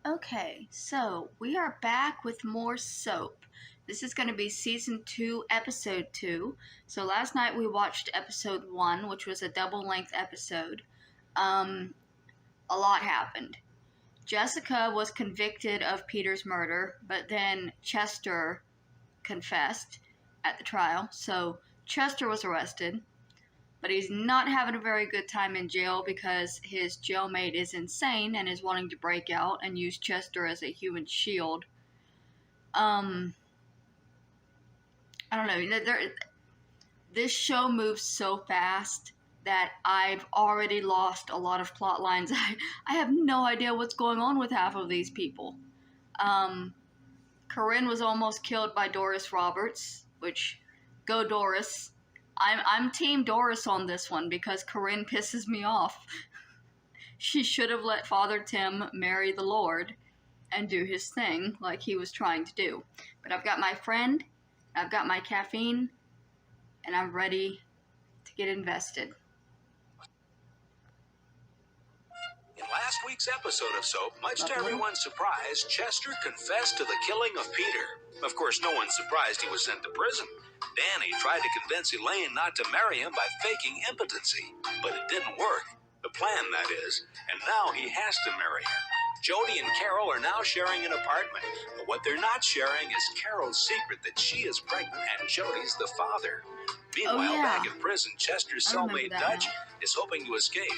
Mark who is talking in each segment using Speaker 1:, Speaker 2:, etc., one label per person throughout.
Speaker 1: Okay, so we are back with more soap. This is going to be season 2, episode 2. So last night we watched episode 1, which was a double-length episode. A lot happened. Jessica was convicted of Peter's murder, but then Chester confessed at the trial. So Chester was arrested, but he's not having a very good time in jail because his jailmate is insane and is wanting to break out and use Chester as a human shield. I don't know. This show moves so fast that I've already lost a lot of plot lines. I have no idea what's going on with half of these people. Corinne was almost killed by Doris Roberts, which, go Doris. I'm Team Doris on this one because Corinne pisses me off. She should have let Father Tim marry the Lord and do his thing like he was trying to do. But I've got my friend, I've got my caffeine, and I'm ready to get invested.
Speaker 2: In last week's episode of Soap, much to everyone's surprise, Chester confessed to the killing of Peter. Of course, no one's surprised he was sent to prison. Danny tried to convince Elaine not to marry him by faking impotency, but it didn't work. The plan, that is, and now he has to marry her. Jody and Carol are now sharing an apartment, but what they're not sharing is Carol's secret that she is pregnant and Jody's the father. Meanwhile, back in prison, Chester's cellmate Dutch is hoping to escape.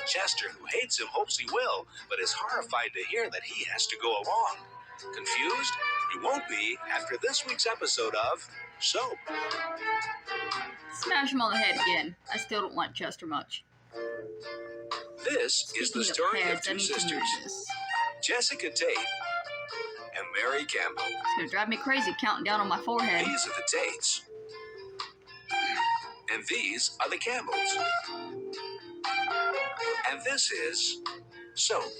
Speaker 2: Chester, who hates him, hopes he will, but is horrified to hear that he has to go along. Confused? He won't be after this week's episode of Soap.
Speaker 1: Smash him on the head again. I still don't like Chester much.
Speaker 2: This is the story of two sisters, Jessica Tate and Mary Campbell.
Speaker 1: It's gonna drive me crazy counting down on my forehead.
Speaker 2: These are the Tates. And these are the Campbells. And this is Soap.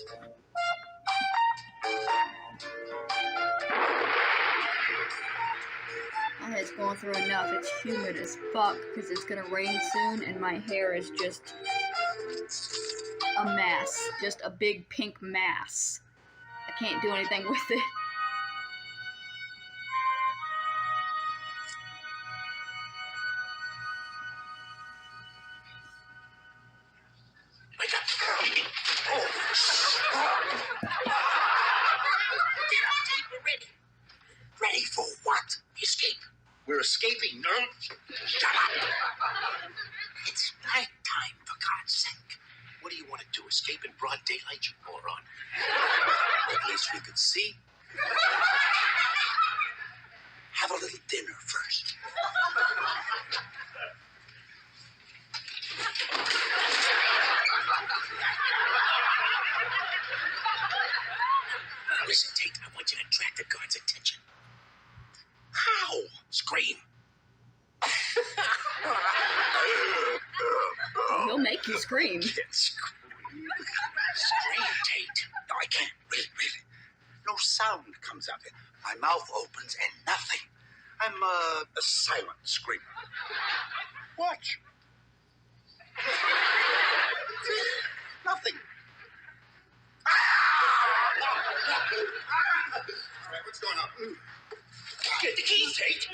Speaker 1: My head's going through enough. It's humid as fuck because it's gonna rain soon and my hair is just a mess. Just a big pink mass. I can't do anything with it.
Speaker 2: Wake up! Oh!
Speaker 3: Get up, Tate. We're ready.
Speaker 2: Ready for what?
Speaker 3: Escape. We're escaping, no?
Speaker 2: Shut up!
Speaker 3: It's nighttime, for God's sake. What do you want to do? Escape in broad daylight, you moron? At least we could see. Have a little dinner first. Now listen, Tate, I want you to attract the guard's attention. How? Scream.
Speaker 1: He'll make you scream.
Speaker 3: Scream, Tate. No, I can't. Really. No sound comes out. My mouth opens and nothing. I'm a silent screamer. Watch. Nothing. All right, what's going on? Get the keys, Tate.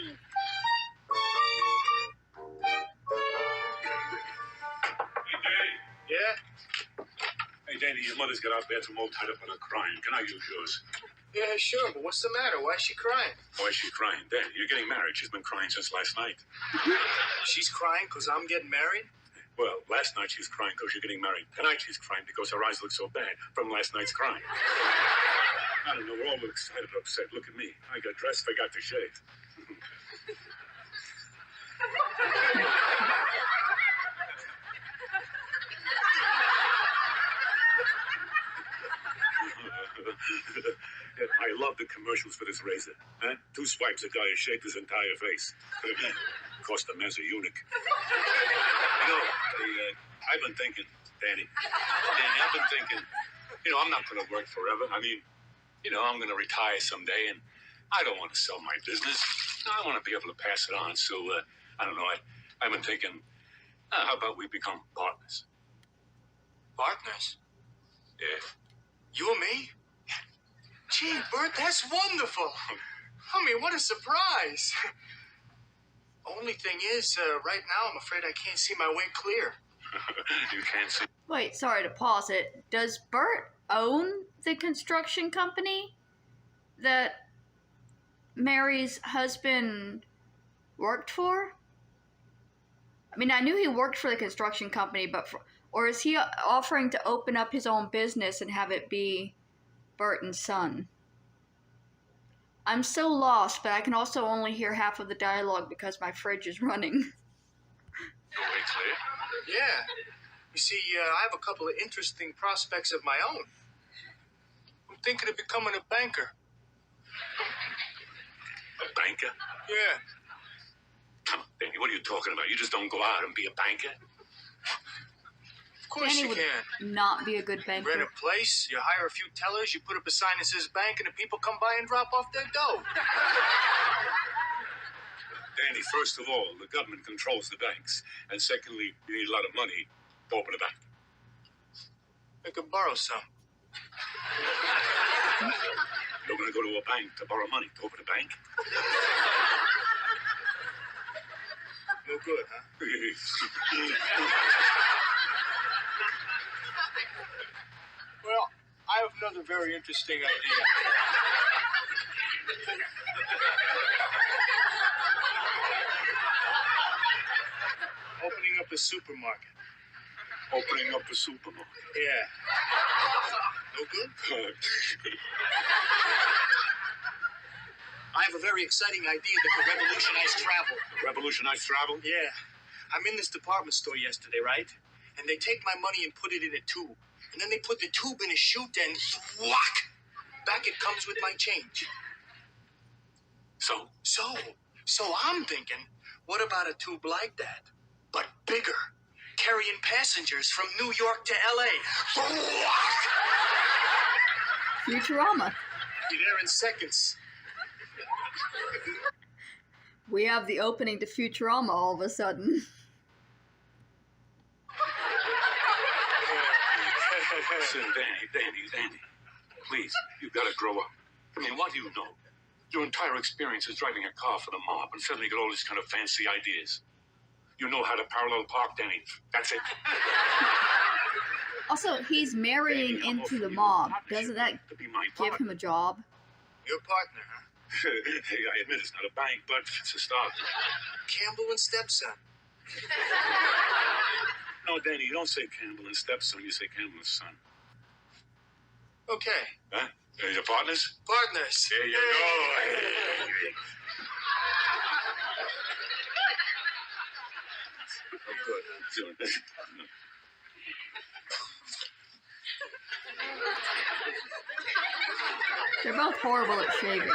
Speaker 4: Yeah? Hey, Danny, your mother's got our bathroom all tied up on her crying. Can I use yours?
Speaker 5: Yeah, sure, but what's the matter? Why is she crying?
Speaker 4: Why is she crying? Danny, you're getting married. She's been crying since last night.
Speaker 5: She's crying because I'm getting married?
Speaker 4: Well, last night she's crying because you're getting married. Tonight she's crying because her eyes look so bad from last night's crying. I don't know, we're all excited or upset. Look at me. I got dressed, forgot to shave. I love the commercials for this razor. Huh? 2 swipes, a guy has shaved his entire face. Cost a man's a eunuch. You know, I've been thinking, Danny, I've been thinking, I'm not going to work forever. I mean, I'm going to retire someday, and I don't want to sell my business. I want to be able to pass it on. So, I don't know, I've been thinking, how about we become partners?
Speaker 3: Partners?
Speaker 4: Yeah.
Speaker 3: You and me?
Speaker 5: Bert, that's wonderful. I mean, what a surprise. Only thing is, right now, I'm afraid I can't see my way clear.
Speaker 4: You can't see.
Speaker 1: Wait, sorry to pause it. Does Bert own the construction company that Mary's husband worked for? I mean, I knew he worked for the construction company, but or is he offering to open up his own business and have it be Bert and Son? I'm so lost, but I can also only hear half of the dialogue because my fridge is running.
Speaker 4: Your way clear?
Speaker 5: Yeah. You see, I have a couple of interesting prospects of my own. I'm thinking of becoming a banker.
Speaker 4: A banker?
Speaker 5: Yeah.
Speaker 4: Come on, Danny, what are you talking about? You just don't go out and be a banker?
Speaker 5: Of course
Speaker 1: Danny
Speaker 5: you
Speaker 1: would
Speaker 5: can.
Speaker 1: not be a good
Speaker 5: You
Speaker 1: banker.
Speaker 5: rent a place, you hire a few tellers, you put up a sign that says bank, and the people come by and drop off their dough.
Speaker 4: Danny, first of all, the government controls the banks. And secondly, you need a lot of money to open a bank.
Speaker 5: I could borrow some.
Speaker 4: You're going to go to a bank to borrow money to open a bank?
Speaker 5: No good, huh? Well, I have another very interesting idea. Opening up a supermarket.
Speaker 4: Opening up a supermarket.
Speaker 5: Yeah. No good? I have a very exciting idea that could revolutionize travel.
Speaker 4: Revolutionize travel?
Speaker 5: Yeah. I'm in this department store yesterday, right? And they take my money and put it in a tube. And then they put the tube in a chute and whack! Back it comes with my change.
Speaker 4: So?
Speaker 5: So I'm thinking, what about a tube like that? But bigger. Carrying passengers from New York to L.A.
Speaker 1: Futurama.
Speaker 5: Be there in seconds.
Speaker 1: We have the opening to Futurama all of a sudden.
Speaker 4: Listen, Danny. Please, you've got to grow up. I mean, what do you know? Your entire experience is driving a car for the mob, and suddenly you get all these kind of fancy ideas. You know how to parallel park, Danny. That's it.
Speaker 1: Also, he's marrying into the mob. Doesn't that give him a job?
Speaker 5: Your partner, huh?
Speaker 4: Hey, I admit it's not a bank, but it's a start.
Speaker 5: Campbell and stepson.
Speaker 4: No, Danny, you don't say Campbell and stepson. You say Campbell and son.
Speaker 5: Okay.
Speaker 4: Huh? Your partners?
Speaker 5: Partners.
Speaker 4: There you go.
Speaker 5: Oh, good.
Speaker 1: They're both horrible at shaving.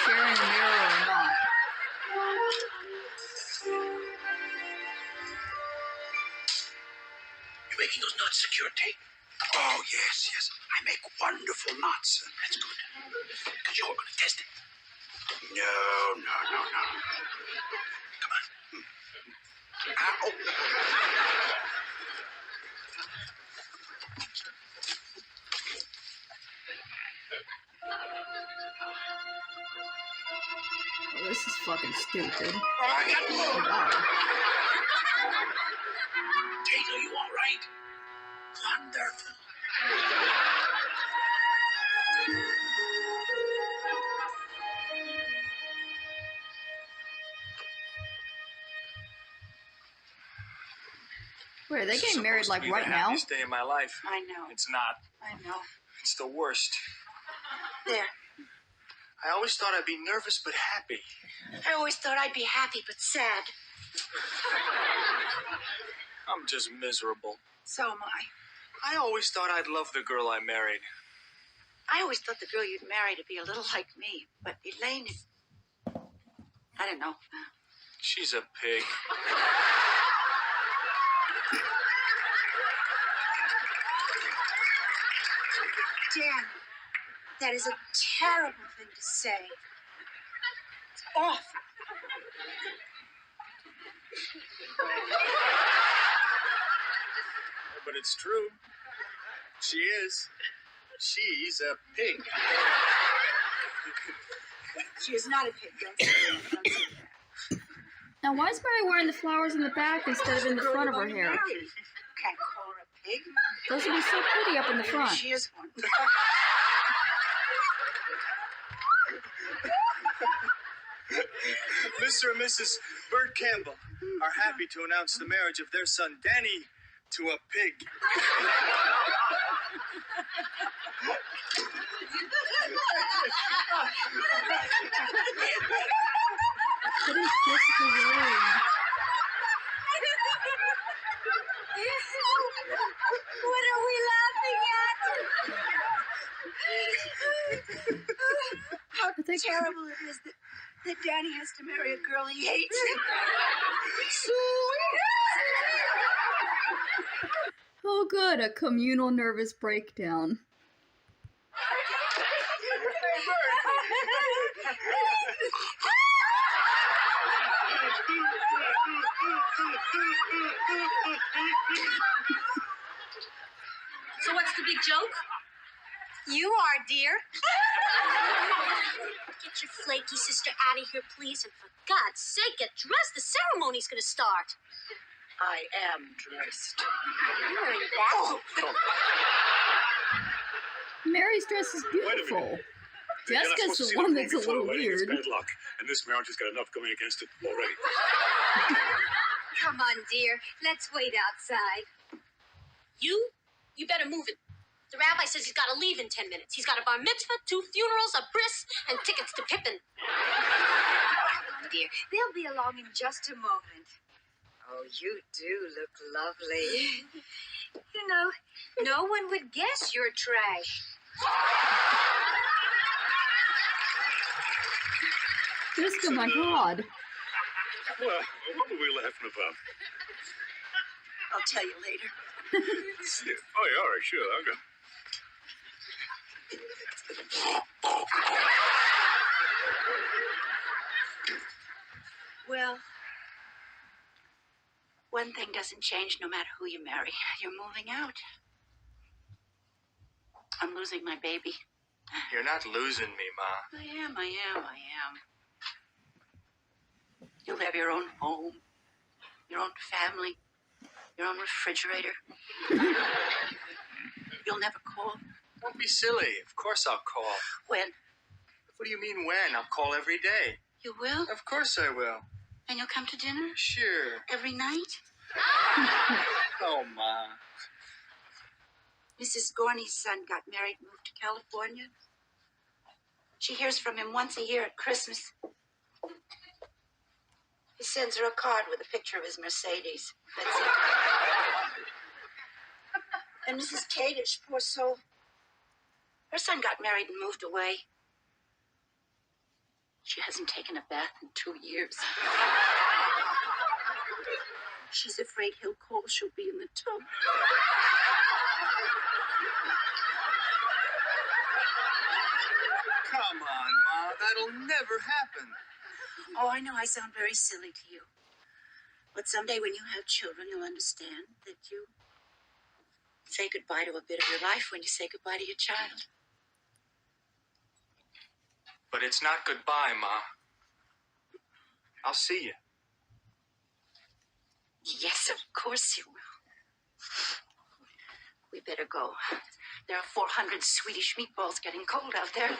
Speaker 1: Sharing a mirror or not.
Speaker 3: You making those knots secure tape? Oh, yes. I make wonderful knots. That's good. Because you're going to test it. No. Come on. Ow.
Speaker 1: Oh, this is fucking stupid.
Speaker 3: Oh,
Speaker 1: Oh, God.
Speaker 3: Taylor, you all right? Wonderful.
Speaker 1: Wait, are they getting married like right
Speaker 5: the
Speaker 1: now?
Speaker 5: happiest day of my life.
Speaker 6: I know.
Speaker 5: It's not.
Speaker 6: I know.
Speaker 5: It's the worst.
Speaker 6: There.
Speaker 5: I always thought I'd be nervous but happy.
Speaker 6: I always thought I'd be happy but sad.
Speaker 5: I'm just miserable.
Speaker 6: So am I.
Speaker 5: I always thought I'd love the girl I married.
Speaker 6: I always thought the girl you'd marry to be a little like me, but Elaine is... I don't know.
Speaker 5: She's a pig.
Speaker 6: Dan, that is a terrible thing to say. It's awful.
Speaker 5: it's true. She is. She's a pig.
Speaker 6: She is not a pig. Don't say that. Don't say that.
Speaker 1: Now, why is Mary wearing the flowers in the back instead of in the front of her hair?
Speaker 6: Can't call her a pig.
Speaker 1: Those would be so pretty up in the
Speaker 6: Maybe
Speaker 1: front.
Speaker 6: she is one.
Speaker 5: Mr. and Mrs. Bert Campbell are happy to announce the marriage of their son Danny to a pig.
Speaker 1: What is Jessica wearing?
Speaker 6: What are we laughing at? How terrible it is that Danny has to marry a girl he hates.
Speaker 1: Oh, good, a communal nervous breakdown.
Speaker 7: So what's the big joke?
Speaker 6: You are, dear.
Speaker 7: Get your flaky sister out of here, please. And for God's sake, get dressed. The ceremony's going to start.
Speaker 6: I am dressed.
Speaker 7: You're wearing that.
Speaker 1: Mary's dress is beautiful. Jessica's the one that's a little weird.
Speaker 4: It's bad luck, and this marriage has got enough going against it already.
Speaker 7: Come on, dear. Let's wait outside. You better move it. The rabbi says he's got to leave in 10 minutes. He's got a bar mitzvah, 2 funerals, a bris, and tickets to Pippin.
Speaker 6: Come on, dear. They'll be along in just a moment. Oh, you do look lovely. You know, no one would guess you're trash.
Speaker 1: Jessica, my God.
Speaker 4: Well, what were we laughing about?
Speaker 6: I'll tell you later.
Speaker 4: Oh, yeah, all right, sure, I'll go.
Speaker 6: Well, one thing doesn't change no matter who you marry. You're moving out. I'm losing my baby.
Speaker 5: You're not losing me, Ma.
Speaker 6: I am. You'll have your own home, your own family, your own refrigerator. You'll never call.
Speaker 5: Don't be silly. Of course I'll call.
Speaker 6: When?
Speaker 5: What do you mean when? I'll call every day.
Speaker 6: You will?
Speaker 5: Of course I will.
Speaker 6: And you'll come to dinner?
Speaker 5: Sure.
Speaker 6: Every night?
Speaker 5: Oh, Ma.
Speaker 6: Mrs. Gorney's son got married and moved to California. She hears from him once a year at Christmas. He sends her a card with a picture of his Mercedes. That's it. And Mrs. Kadish, poor soul, her son got married and moved away. She hasn't taken a bath in 2 years. She's afraid he'll call. She'll be in the tub.
Speaker 5: Come on, Ma. That'll never happen.
Speaker 6: Oh, I know I sound very silly to you. But someday when you have children, you'll understand that you say goodbye to a bit of your life when you say goodbye to your child.
Speaker 5: But it's not goodbye, Ma. I'll see you.
Speaker 6: Yes, of course you will. We better go. There are 400 Swedish meatballs getting cold out there.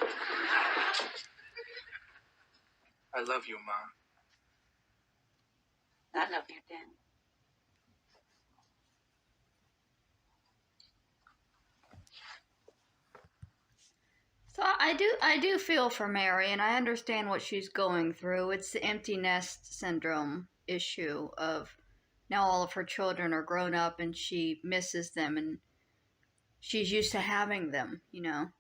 Speaker 5: I love you, Ma.
Speaker 6: I love you, Dan.
Speaker 1: So I do feel for Mary, and I understand what she's going through. It's the empty nest syndrome issue of now all of her children are grown up and she misses them and she's used to having them, you know.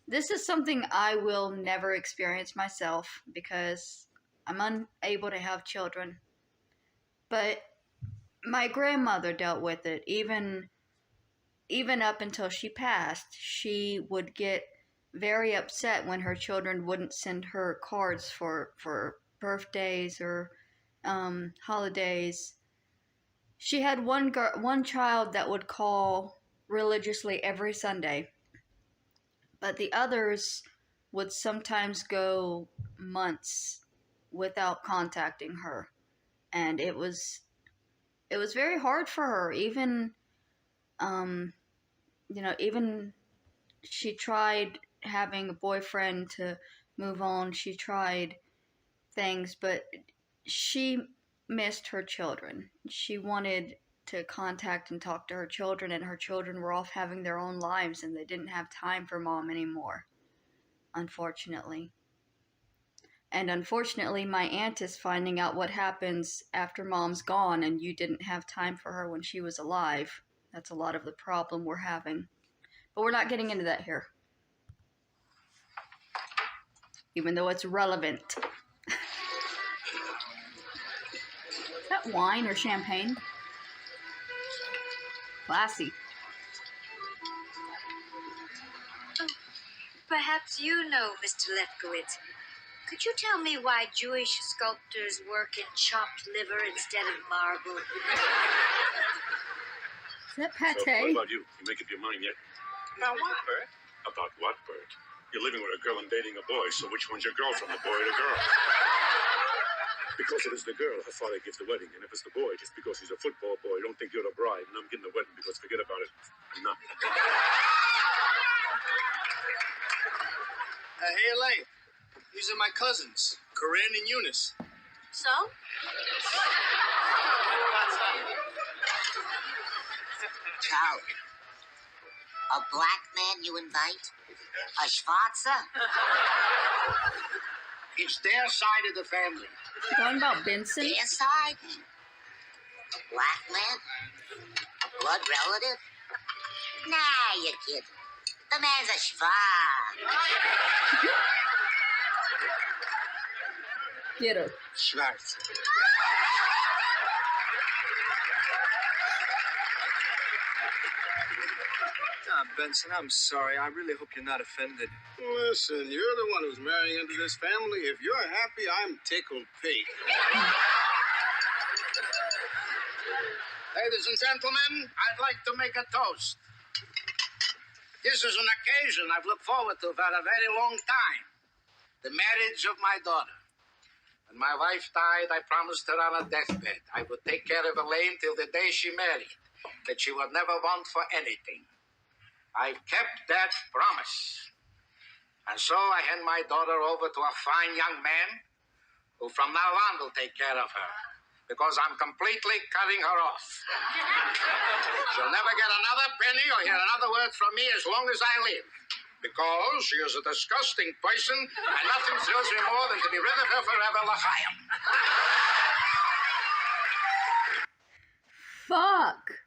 Speaker 1: This is something I will never experience myself because I'm unable to have children. But my grandmother dealt with it. Even up until she passed, she would get very upset when her children wouldn't send her cards for birthdays or holidays. She had one child that would call religiously every Sunday, but the others would sometimes go months without contacting her, and it was very hard for her. Even even she tried having a boyfriend to move on. She tried things, but she missed her children. She wanted to contact and talk to her children, and her children were off having their own lives, and they didn't have time for mom anymore, unfortunately. And unfortunately, my aunt is finding out what happens after mom's gone and you didn't have time for her when she was alive. That's a lot of the problem we're having. But we're not getting into that here, even though it's relevant. Is that wine or champagne? Classy.
Speaker 6: Perhaps you know, Mr. Lefkowitz. Could you tell me why Jewish sculptors work in chopped liver instead of marble?
Speaker 1: Is that pate?
Speaker 4: So, what about you? You make up your mind yet?
Speaker 5: Now what, Bert?
Speaker 4: About what, Bert? You're living with a girl and dating a boy, so which one's your girlfriend, the boy or the girl? Because it is the girl, her father gives the wedding, and if it's the boy, just because he's a football boy, don't think you're the bride, and I'm giving the wedding because forget about it. I'm not.
Speaker 5: Hey, Elaine. These are my cousins, Corinne and Eunice.
Speaker 7: So?
Speaker 8: Charlie, a black man you invite? A Schwarzer?
Speaker 3: It's their side of the family.
Speaker 1: Talking about Benson?
Speaker 8: Their side? A black man? A blood relative? Nah, you're kidding. The man's a Schwarz.
Speaker 1: Get her.
Speaker 3: Schwarz.
Speaker 5: Benson, I'm sorry. I really hope you're not offended.
Speaker 9: Listen, you're the one who's marrying into this family. If you're happy, I'm tickled pink.
Speaker 3: Ladies and gentlemen, I'd like to make a toast. This is an occasion I've looked forward to for a very long time. The marriage of my daughter. When my wife died, I promised her on her deathbed I would take care of Elaine till the day she married, that she would never want for anything. I've kept that promise. And so I hand my daughter over to a fine young man who from now on will take care of her, because I'm completely cutting her off. She'll never get another penny or hear another word from me as long as I live, because she is a disgusting person and nothing thrills me more than to be rid of her forever, L'chaim.
Speaker 1: Fuck.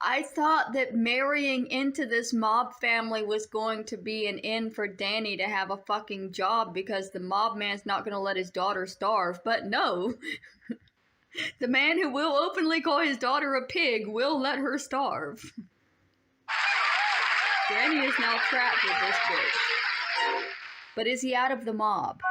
Speaker 1: I thought that marrying into this mob family was going to be an end for Danny to have a fucking job because the mob man's not going to let his daughter starve. But no. The man who will openly call his daughter a pig will let her starve. Danny is now trapped with this bitch. But is he out of the mob?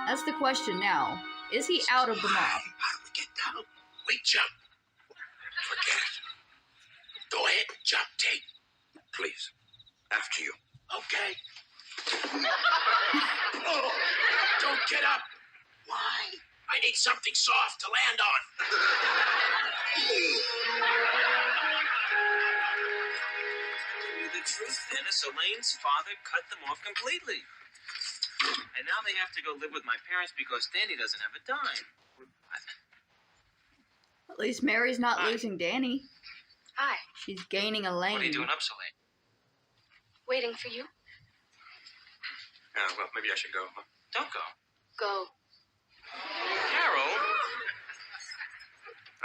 Speaker 1: That's the question now. Is he out of the mob?
Speaker 3: How do we get down? We jump. Forget it. Go ahead, jump, Tate. Please. After you. Okay. Oh, don't get up. Why? I need something soft to land on.
Speaker 2: The truth, Dennis, Elaine's father cut them off completely. And now they have to go live with my parents because Danny doesn't have a dime.
Speaker 1: At least Mary's not losing Danny.
Speaker 7: Hi.
Speaker 1: She's gaining Elaine.
Speaker 2: What are you doing up so late?
Speaker 7: Waiting for you.
Speaker 2: Well, maybe I should go. Don't go.
Speaker 7: Go.
Speaker 2: Carol!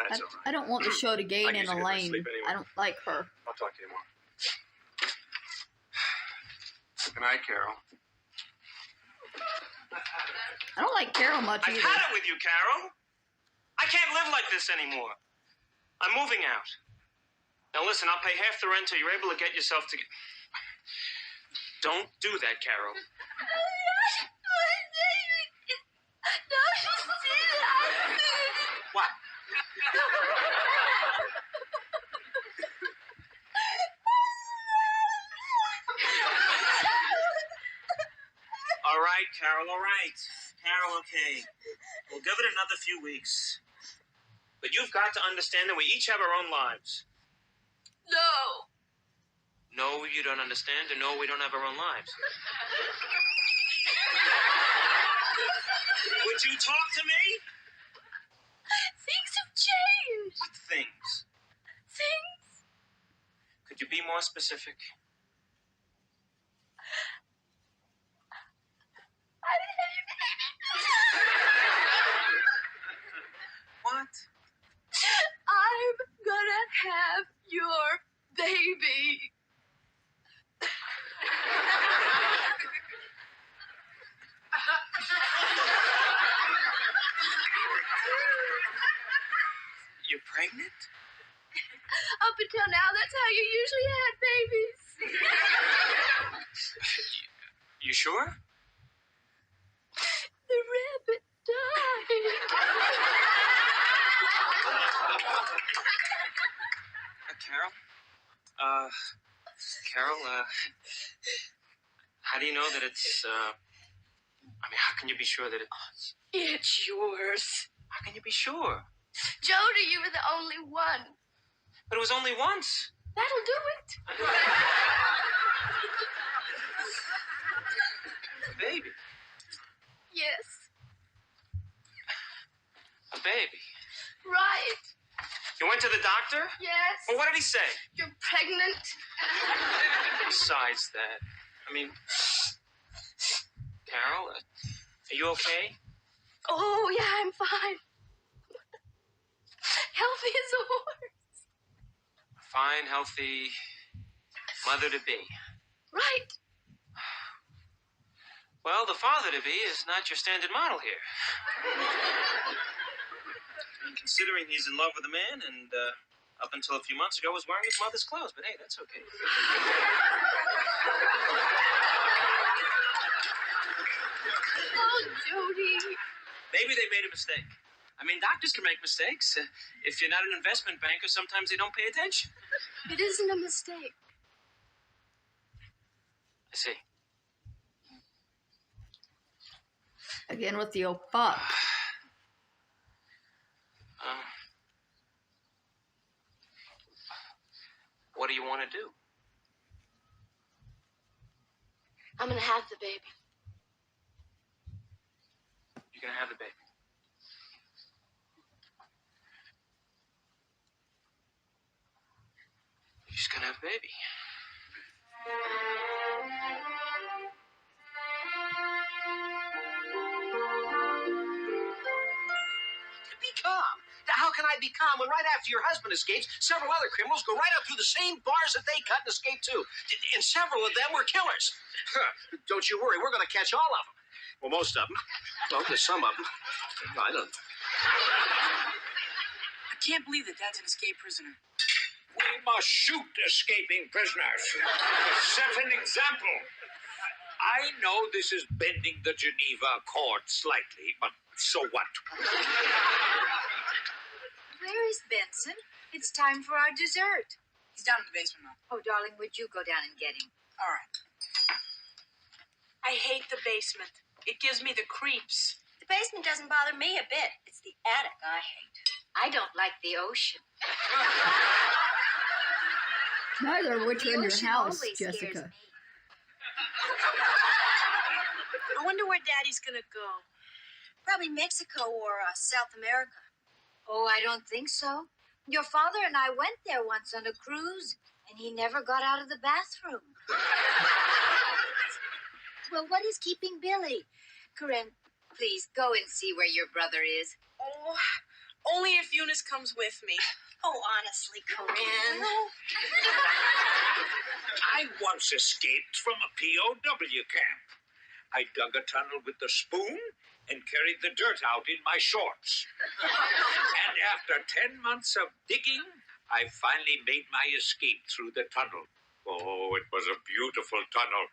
Speaker 2: That's all right.
Speaker 1: I don't want the show to gain
Speaker 4: I
Speaker 1: in
Speaker 4: usually get my
Speaker 1: Elaine.
Speaker 4: sleep anyway.
Speaker 1: I don't like her.
Speaker 4: I'll talk to you tomorrow. Good night, Carol.
Speaker 1: I don't like Carol much
Speaker 10: I've
Speaker 1: either.
Speaker 10: had it with you, Carol. I can't live like this anymore. I'm moving out. Now listen, I'll pay half the rent till you're able to get yourself together. Don't do that, Carol. right, Carol, all right. Carol, okay. We'll give it another few weeks. But you've got to understand that we each have our own lives.
Speaker 7: No.
Speaker 10: No, you don't understand, and no, we don't have our own lives. Would you talk to me?
Speaker 7: Things have changed.
Speaker 10: What things?
Speaker 7: Things.
Speaker 10: Could you be more specific? What?
Speaker 7: I'm gonna have your baby.
Speaker 10: You're pregnant?
Speaker 7: Up until now, that's how you usually had babies.
Speaker 10: You sure?
Speaker 7: The rabbit died.
Speaker 10: Carol, how do you know that it's, how can you be sure that it's...
Speaker 7: It's yours.
Speaker 10: How can you be sure?
Speaker 7: Jody, you were the only one.
Speaker 10: But it was only once.
Speaker 7: That'll do it.
Speaker 10: Baby.
Speaker 7: Yes.
Speaker 10: A baby.
Speaker 7: Right.
Speaker 10: You went to the doctor?
Speaker 7: Yes.
Speaker 10: Well, what did he say?
Speaker 7: You're pregnant.
Speaker 10: Besides that, Carol, are you okay?
Speaker 7: Oh, yeah, I'm fine. Healthy as a horse.
Speaker 10: Fine, healthy mother-to-be.
Speaker 7: Right.
Speaker 10: Well, the father-to-be is not your standard model here. Considering he's in love with a man and up until a few months ago was wearing his mother's clothes, but hey, that's okay.
Speaker 7: Oh, Jody.
Speaker 10: Maybe they made a mistake. Doctors can make mistakes. If you're not an investment banker, sometimes they don't pay attention.
Speaker 7: It isn't a mistake.
Speaker 10: I see.
Speaker 1: Again with the old fuck.
Speaker 10: What do you want to do?
Speaker 7: I'm gonna have the baby.
Speaker 10: You're going to have the baby. You're just going to have a baby.
Speaker 3: Be calm. How can I be calm when right after your husband escapes, several other criminals go right up through the same bars that they cut and escape too? And several of them were killers. Don't you worry, we're going to catch all of them. Well, most of them. Well, there's some of them. I don't know.
Speaker 5: I can't believe that Dad's an escaped prisoner.
Speaker 4: We must shoot escaping prisoners. Set an example. I know this is bending the Geneva Accord slightly, but so what?
Speaker 6: Where is Benson? It's time for our dessert.
Speaker 5: He's down in the basement now.
Speaker 6: Oh, darling, would you go down and get him?
Speaker 5: All right. I hate the basement. It gives me the creeps.
Speaker 7: The basement doesn't bother me a bit. It's the attic I hate.
Speaker 6: I don't like the ocean.
Speaker 1: Neither which
Speaker 6: The
Speaker 1: in your
Speaker 6: ocean
Speaker 1: house,
Speaker 6: always scares
Speaker 1: Jessica.
Speaker 6: me.
Speaker 7: I wonder where Daddy's gonna go. Probably Mexico or South America.
Speaker 6: Oh, I don't think so. Your father and I went there once on a cruise, and he never got out of the bathroom. Well, what is keeping Billy? Corinne, please go and see where your brother is.
Speaker 7: Oh, only if Eunice comes with me. Oh, honestly, Corinne.
Speaker 4: I once escaped from a POW camp. I dug a tunnel with the spoon and carried the dirt out in my shorts. And after 10 months of digging, I finally made my escape through the tunnel. Oh, it was a beautiful tunnel.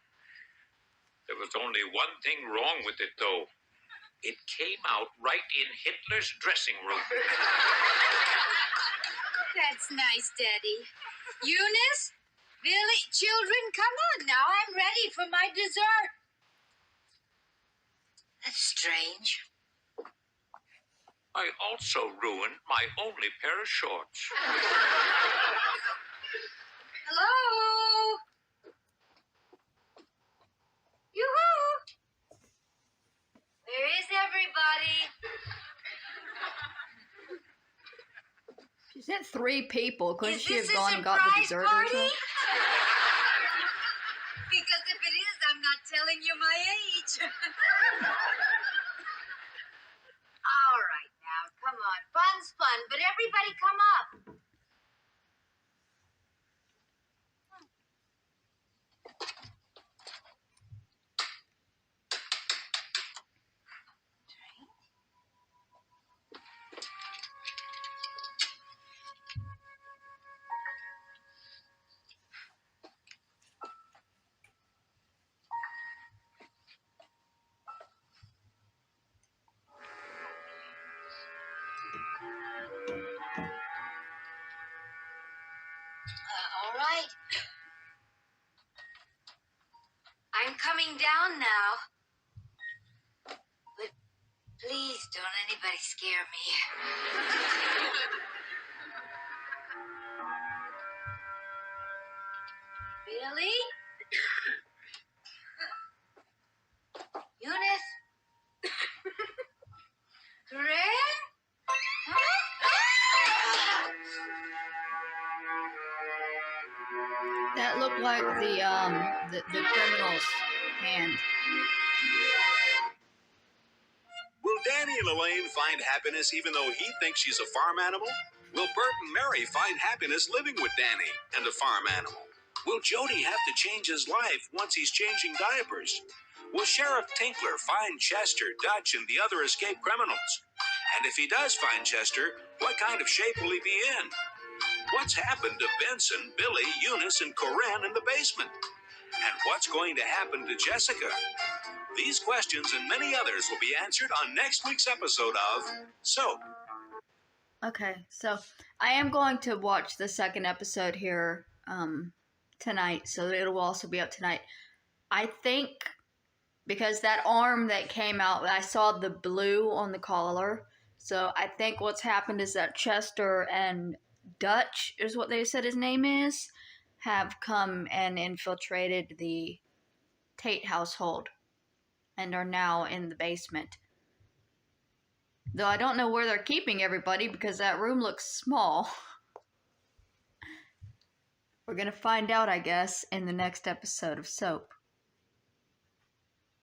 Speaker 4: There was only one thing wrong with it, though. It came out right in Hitler's dressing room.
Speaker 6: That's nice, Daddy. Eunice, Billy, children, come on now. I'm ready for my dessert.
Speaker 8: strange.
Speaker 2: I also ruined my only pair of shorts.
Speaker 6: Hello? Yoo-hoo! Where is everybody?
Speaker 1: She sent 3 people. Couldn't
Speaker 6: Is
Speaker 1: she
Speaker 6: this
Speaker 1: have
Speaker 6: a
Speaker 1: gone and got the
Speaker 6: surprise
Speaker 1: dessert or
Speaker 6: party?
Speaker 1: something?
Speaker 6: Because if it is, I'm not telling you my age. All right, now, come on. Fun's fun, but everybody come up. All right. I'm coming down now. But please don't anybody scare me. Billy? Eunice? Corinne?
Speaker 1: That looked like the criminal's hand.
Speaker 2: Will Danny and Elaine find happiness even though he thinks she's a farm animal? Will Bert and Mary find happiness living with Danny and a farm animal? Will Jody have to change his life once he's changing diapers? Will Sheriff Tinkler find Chester, Dutch, and the other escaped criminals? And if he does find Chester, what kind of shape will he be in? What's happened to Benson, Billy, Eunice, and Corinne in the basement? And what's going to happen to Jessica? These questions and many others will be answered on next week's episode of SOAP.
Speaker 1: Okay, so I am going to watch the second episode here tonight, so it will also be up tonight. I think because that arm that came out, I saw the blue on the collar, so I think what's happened is that Chester and Dutch, is what they said his name is, have come and infiltrated the Tate household and are now in the basement. Though I don't know where they're keeping everybody because that room looks small. We're gonna find out, I guess, in the next episode of SOAP.